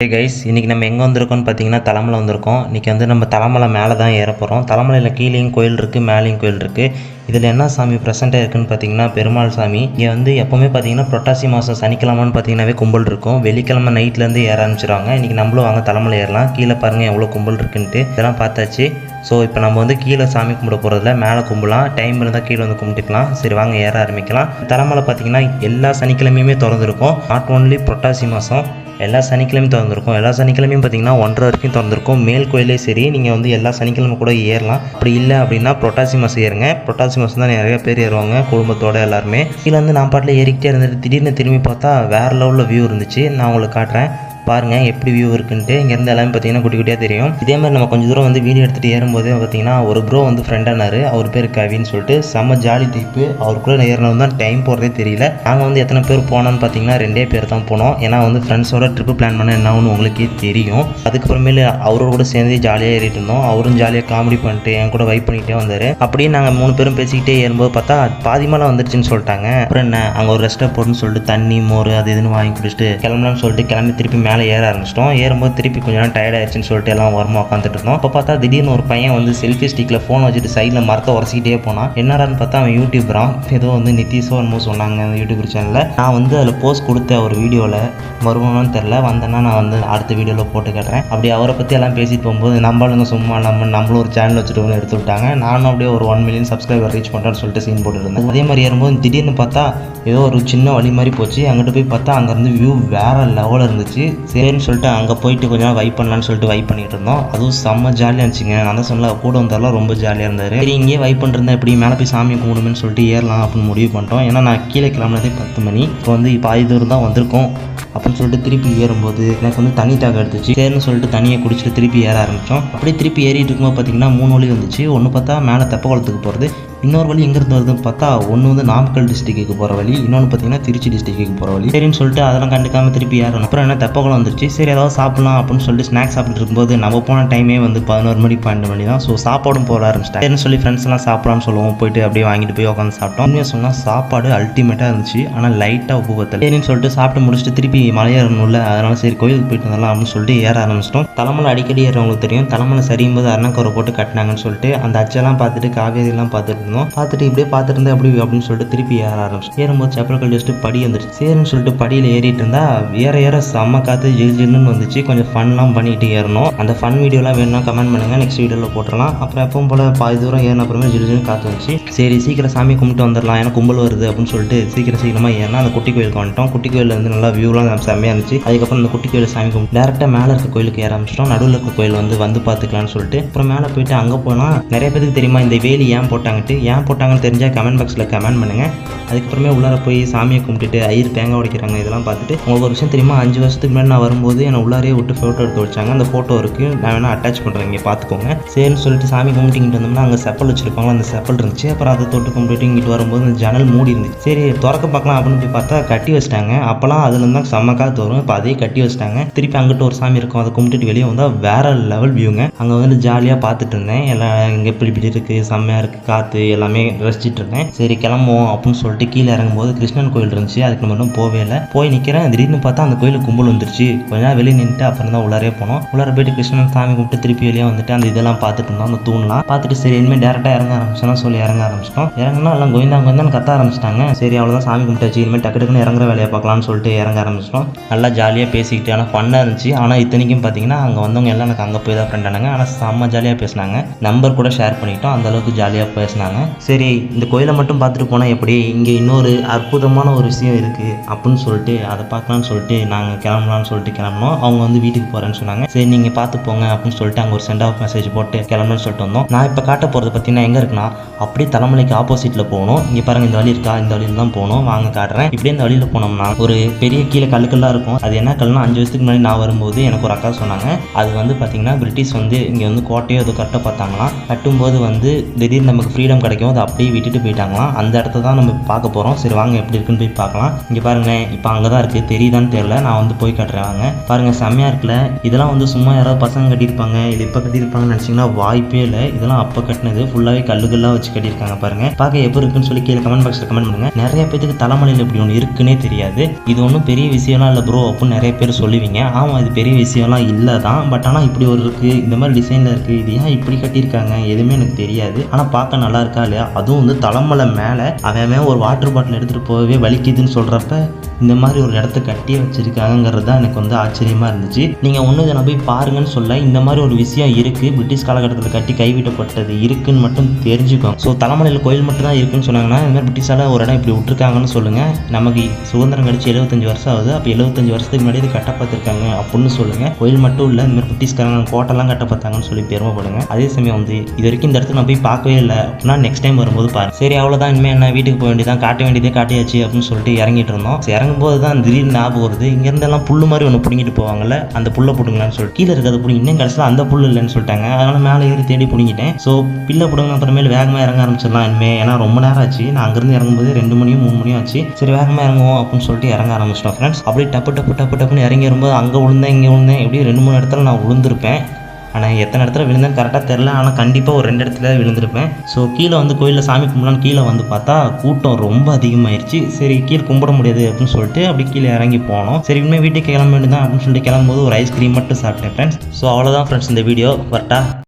Hey guys, இன்றைக்கி நம்ம எங்கே வந்திருக்கோம்னு பார்த்தீங்கன்னா தலைமலை வந்திருக்கோம். இன்றைக்கி வந்து நம்ம தலைமலை மேலே தான் ஏற போகிறோம். தலைமலையில் கீழேயும் கோயில் இருக்குது, மேலேயும் கோயில் இருக்குது. இதில் என்ன சாமி ப்ரெசென்ட்டாக இருக்குதுன்னு பார்த்தீங்கன்னா பெருமாள் சாமி. இங்கே வந்து எப்போவுமே பார்த்தீங்கன்னா புரட்டாசி மாதம் சனிக்கிழமைன்னு பார்த்தீங்கன்னாவே கும்பல் இருக்கும். வெள்ளிக்கிழமை நைட்லேருந்து ஏற ஆரம்பிச்சிடுவாங்க. இன்றைக்கி நம்மளும் வாங்க தலைமலை ஏறலாம். கீழே பாருங்கள் எவ்வளோ கும்பல் இருக்குன்ட்டு இதெல்லாம் பார்த்தாச்சு. ஸோ இப்போ நம்ம வந்து கீழே சாமி கும்பிட போகிறதில்ல, மேலே கும்பலாம். டைம் இருந்தால் கீழே வந்து கும்பிட்டுக்கலாம். சரி வாங்க ஏற ஆரம்பிக்கலாம். தலைமலை பார்த்தீங்கன்னா எல்லா சனிக்கிழமையுமே திறந்துருக்கும். நாட் ஓன்லி புரட்டாசி மாதம், எல்லா சனிக்கிழமையும் திறந்துருக்கும். எல்லா சனிக்கிழமையும் பார்த்தீங்கன்னா 1:30 வரைக்கும் திறந்துருக்கும். மேல் கோயிலே சரி, நீங்கள் வந்து எல்லா சனிக்கிழமை கூட ஏறலாம். அப்படி இல்லை அப்படின்னா புரட்டாசி மாதம் ஏறுங்க. புரட்டாசி மாதம் தான் நிறைய பேர் ஏறுவாங்க குடும்பத்தோடு எல்லாருமே. கீழே வந்து நான் பாட்டில் ஏறிக்கிட்டே இருந்துட்டு திடீர்னு திரும்பி பார்த்தா வேறு லெவலில் வியூ இருந்துச்சு. நான் உங்களுக்கு காட்டுறேன் பாருங்கள் எப்படி வியூ இருக்குன்ட்டு. இங்கேருந்து எல்லாமே பார்த்தீங்கன்னா குட்டி குட்டியாக தெரியும். இதே மாதிரி நம்ம கொஞ்சம் தூரம் வந்து வீடியோ எடுத்துகிட்டு ஏறும்போதே பார்த்தீங்கன்னா ஒரு ப்ரோ வந்து ஃப்ரெண்டானார். அவர் பேர் கவின்னு சொல்லிட்டு செம்ம ஜாலி டைப்பு. அவருக்குள்ளே ஏறினது தான் டைம் போகிறதே தெரியல. நாங்கள் வந்து எத்தனை பேர் போனோன்னு பார்த்தீங்கன்னா 2 பேர் தான் போனோம். ஏன்னா வந்து ஃப்ரெண்ட்ஸோட ட்ரிப்பு பிளான் பண்ண என்ன ஒன்று உங்களுக்கே தெரியும். அதுக்கப்புறமேல அவரோட கூட சேர்ந்து ஜாலியாக ஏறிட்டு இருந்தோம். அவரும் ஜாலியாக காமெடி பண்ணிட்டு என் கூட வைப் பண்ணிகிட்டே வந்தார். அப்படியே நாங்கள் 3 பேரும் பேசிக்கிட்டே ஏறும்போது பார்த்தா பாதி மேலே வந்துருச்சுன்னு சொல்லிட்டாங்க. அப்புறம் என்ன அங்கே ஒரு ரெஸ்ட்டாக போட்டுன்னு சொல்லிட்டு தண்ணி மோர் அது இதுன்னு வாங்கி குடிச்சிட்டு கிளம்பலான்னு சொல்லிட்டு கிளம்பி திருப்பி மேலே ஏற ஆரம்பிச்சிட்டோம். ஏறும்போது திருப்பி கொஞ்ச நேரம் டயர்ட் ஆயிடுச்சுன்னு சொல்லிட்டு எல்லாம் ஓரமாக உட்காந்துட்டு இருந்தோம். அப்போ பார்த்தா திடீர்னு ஒரு பையன் வந்து செல்ஃபி ஸ்டிக்கில் ஃபோன் வச்சுட்டு சைடில் மரத்தை உரசிக்கிட்டே போனான். என்னடான்னு பார்த்தா அவன் யூடியூபரான். ஏதோ வந்து நிதிஷோ என்னமோ சொன்னாங்க அந்த யூடியூப் சேனலில். நான் வந்து அதில் போஸ்ட் கொடுத்த ஒரு வீடியோவில் வருவானு தெரில, வந்தேன்னா நான் வந்து அடுத்த வீடியோவில் போட்டு கட்டுறேன். அப்படி அவரை பற்றி எல்லாம் பேசிட்டு போகும்போது நம்மளுங்க சும்மா நம்மளும் ஒரு சேனல் வச்சுட்டு ஒன்று எடுத்து விட்டாங்க. நானும் அப்படியே ஒரு 1 மில்லியன் சப்ஸ்கிரைபர் ரீச் பண்ணுறேன்னு சொல்லிட்டு சீன் போட்டுருந்தேன். அதே மாதிரி ஏறும்போது திடீர்னு பார்த்தா ஏதோ ஒரு சின்ன வழி மாதிரி போச்சு. அங்கிட்டு போய் பார்த்தா அங்கேருந்து வியூ வேறு லெவலில் இருந்துச்சு. சரின்னு சொல்லிட்டு அங்கே போயிட்டு கொஞ்சம் நாள் வைப் பண்ணலான்னு சொல்லிட்டு வைப் பண்ணிட்டு இருந்தோம். அதுவும் செம்ம ஜாலியாக இருந்துச்சுங்க. நான் தான் சொன்னல கூட வந்தாலும் ரொம்ப ஜாலியாக இருந்தார். சரி இங்கேயே வைப் பண்ணிருந்தேன், எப்படி மேலே போய் சாமி கும்பிடுமேன்னு சொல்லிட்டு ஏறலாம் அப்படின்னு முடிவு பண்ணிட்டோம். ஏன்னா நான் கீழே கிளம்புனதே 10 மணி. இப்போ வந்து பாதி தூரம் தான் வந்திருக்கோம் அப்படின்னு சொல்லிட்டு திருப்பி ஏறும்போது எனக்கு வந்து தண்ணி தாக எடுத்துச்சு. சரின்னு சொல்லிட்டு தண்ணியை குடிச்சிட்டு திருப்பி ஏற ஆரம்பித்தோம். அப்படியே திருப்பி ஏறிட்டு இருக்கும்போது பார்த்தீங்கன்னா 3 வழி வந்துச்சு. ஒன்று பார்த்தா மேலே தெப்பக்குளத்துக்கு போகிறது, இன்னொரு வழி எங்கேருந்து வருதுன்னு பார்த்தா ஒன்று வந்து நாமக்கல் டிஸ்ட்ரிக்ட்டுக்கு போகிற வழி, இன்னொன்று பார்த்தீங்கன்னா திருச்சி டிஸ்ட்ரிக்ட்டுக்கு போகிற வழி. சரின்னு சொல்லிட்டு அதெல்லாம் கண்டுக்காமல் திருப்பி ஏறணும். அப்புறம் என்ன தெப்பக்குளம் வந்துருச்சு. சரி ஏதாவது சாப்பிடலாம் அப்படின்னு சொல்லிட்டு ஸ்நாக்ஸ் சாப்பிட்டு இருக்கும்போது நம்ம போன டைமே வந்து 11 மணி 12 மணி தான். ஸோ சாப்பாடும் போட ஆரம்பிச்சிட்டேன். சரின்னு சொல்லி ஃப்ரெண்ட்ஸ் எல்லாம் சாப்பிடலான்னு சொல்லுவோம். போயிட்டு அப்படியே வாங்கிட்டு போய் உட்காந்து சாப்பிட்டோம். உண்மையாக சொன்னால் சாப்பாடு அல்டிமேட்டாக இருந்துச்சு. ஆனால் லைட்டாக உப்பு பத்தல. சரின்னு சொல்லிட்டு சாப்பிட்டு முடிச்சுட்டு திருப்பி மலையேறணும்ல, அதனால சரி கோயிலுக்கு போயிட்டு வந்தலாம் அப்படின்னு சொல்லிட்டு ஏற ஆரம்பிச்சிட்டோம். தலைமலை அடிக்கடி ஏறவங்களுக்கு தெரியும். தலைமலை சரியும் போது அருணாக்கரை போட்டு கட்டினாங்கன்னு சொல்லிட்டு அந்த அச்செல்லாம் பார்த்துட்டு காவேரியெல்லாம் பார்த்துட்டு இருந்தோம். பார்த்துட்டு இப்படியே பார்த்துட்டு இருந்தா அப்படி அப்படின்னு சொல்லிட்டு திருப்பி ஏற ஆரம்பிச்சு. ஏறும்போது செப்பல் கழட்டி வச்சுட்டு படி வந்துருச்சு. சரின்னு சொல்லிட்டு படியில் ஏறிட்டு இருந்தா ஏற செம்ம காற்று ஜில் ஜில்லுன்னு வந்துச்சு. கொஞ்சம் ஃபன்லாம் பண்ணிட்டு ஏறணும். அந்த ஃபன் வீடியோலாம் வேணும்னா கமெண்ட் பண்ணுங்க, நெக்ஸ்ட் வீடியோவில் போட்டுடலாம். அப்புறம் எப்பவும் போல பாதி தூரம் ஏறின அப்புறமே ஜில் ஜில்லுன்னு காற்று வந்துச்சு. சரி சீக்கிரம் சாமி கும்பிட்டு வந்துடலாம், ஏன்னா கும்பல் வருது அப்படின்னு சொல்லிட்டு சீக்கிரமாக ஏறினா அந்த குட்டி கோயிலுக்கு வந்துட்டோம். குட்டி கோயிலில் வந்து நல்லா வியூலாம் செம்மையாக இருந்துச்சு. அதுக்கப்புறம் அந்த குட்டி கோயிலில் சாமி கும்பிட்டு டேரெக்டாக மேலே இருக்க கோயிலுக்கு ஏற ஆரம்பிச்சிட்டோம். நடுவில் இருக்க கோயில் வந்து பார்த்துக்கலான்னு சொல்லிட்டு அப்புறம் மேலே போயிட்டு அங்கே போனால் நிறைய பேருக்கு தெரியுமா இந்த வேலி ஏன் போட்டாங்கன்னு தெரிஞ்சால் கமெண்ட் பாக்ஸில் கமெண்ட் பண்ணுங்கள். அதுக்கப்புறமே உள்ளார போய் சாமியை கும்பிட்டுட்டு ஐயர் தேங்காய் உடைக்கிறாங்க. இதெல்லாம் பார்த்துட்டு உங்களுக்கு ஒரு விஷயம் தெரியுமா, 5 வருஷத்துக்கு முன்னாடி நான் வரும்போது என்னை உள்ளாரே விட்டு ஃபோட்டோ எடுக்க வச்சாங்க. அந்த ஃபோட்டோ இருக்குது, நான் வேணால் அட்டாச் பண்ணுறேன், இங்கே பார்த்துக்கோங்க. சரின்னு சொல்லிட்டு சாமி கும்பிட்டு வந்தோம்னா அங்கே செப்பல் வச்சுருப்பாங்களா, அந்த செப்பல் இருந்துச்சு. அப்புறம் அதை தொட்டு கும்பிட்டு இங்கிட்டு வரும்போது அந்த ஜன்னல் மூடி இருந்துச்சு. சரி திறக்க பார்க்கலாம் அப்படின்னு போய் பார்த்தா கட்டி வச்சிட்டாங்க. அப்போலாம் அதுலேருந்து தான் செம்ம காற்று வரும். இப்போ அதே கட்டி வச்சிட்டாங்க. திருப்பி அங்கிட்ட ஒரு சாமி இருக்கும், அதை கும்பிட்டுட்டு வெளியே வந்தால் வேறு லெவல் வியூங்க. அங்கே வந்து ஜாலியாக பார்த்துட்டு இருந்தேன். எல்லாம் இங்கே இப்படி இருக்குது, செம்மையாக இருக்குது, காற்று எல்லாமே ரசிச்சுட்டு இருந்தேன். சரி கிளம்புவோம் அப்படின்னு சொல்லிட்டு கீழே இறங்கும்போது கிருஷ்ணன் கோயில் இருந்துச்சு. அதுக்கு மட்டும் போவே இல்லை. போய் நிற்கிறேன். திடீர்னு பார்த்தா அந்த கோயிலுக்கு கும்பல் வந்துருச்சு. கொஞ்ச நேரம் வெளியே நின்றுட்டு அப்புறம் தான் உள்ளாரே போனோம். உள்ளார போயிட்டு கிருஷ்ணன் சாமி கும்பிட்டு திருப்பி வெளியே வந்துட்டு அந்த இதெல்லாம் பார்த்துட்டு இருந்தோம். அந்த தூண்லாம் பார்த்துட்டு சரி இனிமேல் டேரெக்டாக இறங்க ஆரம்பிச்சோன்னா சொல்லி இறங்க ஆரம்பிச்சிட்டோம். இறங்கினா எல்லாம் கோவிந்தான்னு கத்த ஆரம்பிச்சிட்டாங்க. சரி அவ்வளோதான் சாமி கும்பிட்டாச்சு, இனிமேல் டக்குன்னு இறங்குற வேலையை பார்க்கலாம்னு சொல்லிட்டு இறங்க ஆரம்பிச்சிட்டோம். நல்லா ஜாலியாக பேசிக்கிட்டு ஆனால் ஃபன்னாக இருந்துச்சு. ஆனால் இத்தனைக்கும் பார்த்தீங்கன்னா அங்கே வந்தவங்க எல்லாம் எனக்கு அங்கே போய் தான் ஃப்ரெண்ட் ஆனாங்க. ஆனால் செம்ம ஜாலியாக பேசினாங்க. நம்பர் கூட ஷேர் பண்ணிக்கிட்டோம். அந்தளவுக்கு ஜாலியாக பேசினாங்க. சரி இந்த கோயிலை மட்டும் பார்த்துட்டு போனால் எப்படி, இங்கே இன்னொரு அற்புதமான ஒரு விஷயம் இருக்குது அப்படின்னு சொல்லிட்டு அதை பார்க்கலான்னு சொல்லிட்டு நாங்கள் கிளம்பலான்னு சொல்லிட்டு கிளம்பினோம். அவங்க வந்து வீட்டுக்கு போகிறேன்னு சொன்னாங்க. சரி நீங்கள் பார்த்து போங்க அப்படின்னு சொல்லிட்டு அங்கே ஒரு சென்ட் ஆஃப் மெசேஜ் போட்டு கிளம்புன்னு சொல்லிட்டு வந்தோம். நான் இப்போ காட்ட போகிறது பார்த்தீங்கன்னா எங்கே இருக்குன்னா அப்படியே தலைமலைக்கு ஆப்போசிட்டில் போகணும். இங்கே பாருங்கள் இந்த வழி இருக்கா, இந்த வழியில் தான் போகணும், வாங்க காட்டுறேன். இப்படியே இந்த வழியில் போனோம்னா ஒரு பெரிய கீழே கல்லுக்கெல்லாம் இருக்கும். அது என்ன கல்லுனா 5 வருஷத்துக்கு முன்னாடி நான் வரும்போது எனக்கு ஒரு அக்கா சொன்னாங்க. அது வந்து பார்த்தீங்கன்னா பிரிட்டிஷ் வந்து இங்கே வந்து கோட்டையோ அது கட்ட பார்த்தாங்களாம். கட்டும்போது வந்து திடீர்னு நமக்கு ஃப்ரீடம் கிடைக்கும், அதை அப்படியே விட்டுட்டு போயிட்டாங்களாம். அந்த இடத்த தான் நம்ம பார்க்க போகிறோம். சரி வாங்க எப்படி இருக்குன்னு போய் பார்க்கலாம். இங்கே பாருங்களேன், இப்போ அங்கே தான் இருக்குது, தெரியுதான்னு தெரியல, நான் வந்து போய் காட்டுறேன் வாங்க. பாருங்கள் செம்மையாக இருக்குல்ல. இதெல்லாம் வந்து சும்மா யாராவது பசங்க கட்டியிருப்பாங்க, இது இப்போ கட்டியிருப்பாங்கன்னு நினச்சிங்கன்னா வாய்ப்பே இல்லை. இதெல்லாம் அப்போ கட்டினது, ஃபுல்லாகவே கல்லுகள்லாம் வச்சு கட்டியிருக்காங்க. பாருங்கள் பார்க்க எப்படி இருக்குன்னு சொல்லி கீழே கமெண்ட் பாக்ஸில் கமெண்ட் பண்ணுங்கள். நிறைய பேருக்கு தலைமலையில் இப்படி ஒன்று இருக்குன்னே தெரியாது. இது ஒன்றும் பெரிய விஷயம்லாம் இல்லை ப்ரோ அப்படின்னு நிறைய பேர் சொல்லுவீங்க. ஆமாம், இது பெரிய விஷயம்லாம் இல்லை தான். பட் ஆனால் இப்படி ஒரு இருக்குது, இந்த மாதிரி டிசைனில் இருக்குது, இது ஏன் இப்படி கட்டியிருக்காங்க எதுவுமே எனக்கு தெரியாது. ஆனால் பார்க்க நல்லா இருக்கா இல்லையா? அதுவும் வந்து தலைமலை மேலே அவன் ஒரு வாட்டர் பாட்டில் எடுத்துகிட்டு போகவே வலிக்குதுன்னு சொல்கிறப்ப இந்த மாதிரி ஒரு இடத்த கட்டியே வச்சுருக்காங்கிறது தான் எனக்கு வந்து ஆச்சரியமாக இருந்துச்சு. நீங்கள் ஒன்று இதை நான் போய் பாருங்கன்னு சொல்ல, இந்த மாதிரி ஒரு விஷயம் இருக்குது, பிரிட்டிஷ் காலகட்டத்தில் கட்டி கைவிட்டப்பட்டது இருக்குன்னு மட்டும் தெரிஞ்சுக்கோங்க. ஸோ தலைமலையில் கோயில் மட்டும் தான் இருக்குன்னு சொன்னாங்கன்னா, இந்த மாதிரி பிரிட்டிஷால் ஒரு இடம் இப்படி விட்டுருக்காங்கன்னு சொல்லுங்கள். நமக்கு சுதந்திரம் கழிச்சு 75 வருஷம் ஆகுது. அப்போ 75 வருஷத்துக்கு முன்னாடி இது கட்ட பார்த்துருக்காங்க அப்படின்னு சொல்லுங்கள். கோயில் மட்டும் இல்லை, இந்த மாதிரி பிரிட்டிஷ்காரங்க கோட்டைலாம் கட்ட பார்த்தாங்கன்னு சொல்லி பெருமைப்படுங்க. அதே சமயம் வந்து இது வரைக்கும் இந்த இடத்துக்கு நான் போய் பார்க்கவே இல்லை அப்படின்னா நெக்ஸ்ட் டைம் வரும்போது பாருங்க. சரி அவ்வளோதான், இனிமேல் என்ன வீட்டுக்கு போக வேண்டியதான், காட்ட வேண்டியதே காட்டியாச்சு அப்படின்னு சொல்லிட்டு இறங்கிட்டு இருந்தோம். இறங்கும்போது தான் திடீர்னு ஞாபகம் வருது, இங்கேருந்தெல்லாம் புல்லு மாதிரி ஒன்று பிடிங்கிட்டு போவாங்கல்ல, அந்த புல்லை பிடுங்கலான்னு சொல்லிட்டு கீழே இருக்கிறது பிடிங்க. இன்னும் கடைசியில் அந்த புல் இல்லைன்னு சொல்லிட்டாங்க. அதனால் மேலே ஏறி தேடி பிடிங்கிட்டேன். ஸோ பில்லை பிடுங்க அப்புறமேல் வேகமாக இறங்க ஆரம்பிச்சிடலாம் இனிமேல். ஏன்னா ரொம்ப நேரம் ஆச்சு, நான் அங்கேருந்து இறங்கும்போது 2 மணியோ 3 மணியோ ஆச்சு. சரி வேகமாக இறங்குவோம் அப்படின்னு சொல்லிட்டு இறங்க ஆரம்பிச்சிட்டோம் ஃப்ரெண்ட்ஸ். அப்படியே டப்புன்னு இறங்கி வரும்போது அங்கே விழுந்தேன் இங்கே விழுந்தேன், எப்படியும் 2-3 இடத்துல நான் விழுந்திருப்பேன். ஆனால் எத்தனை இடத்துல விழுந்தேன்னு கரெக்டாக தெரில, ஆனால் கண்டிப்பாக ஒரு 2 இடத்துல விழுந்திருப்பேன். ஸோ கீழே வந்து கோயிலில் சாமி கும்பிடலான்னு கீழே வந்து பார்த்தா கூட்டம் ரொம்ப அதிகமாகிடுச்சு. சரி கீழே கும்பிட முடியாது அப்படின்னு சொல்லிட்டு அப்படி கீழே இறங்கி போனோம். சரி இனிமேல் வீட்டுக்கு கிளம்ப வேண்டியதான் அப்படின்னு சொல்லிட்டு கிளம்பும்போது ஒரு ஐஸ்கிரீம் மட்டும் சாப்பிட்டேன் ஃப்ரெண்ட்ஸ். ஸோ அவ்வளோதான் ஃப்ரெண்ட்ஸ் இந்த வீடியோ. வரட்டா.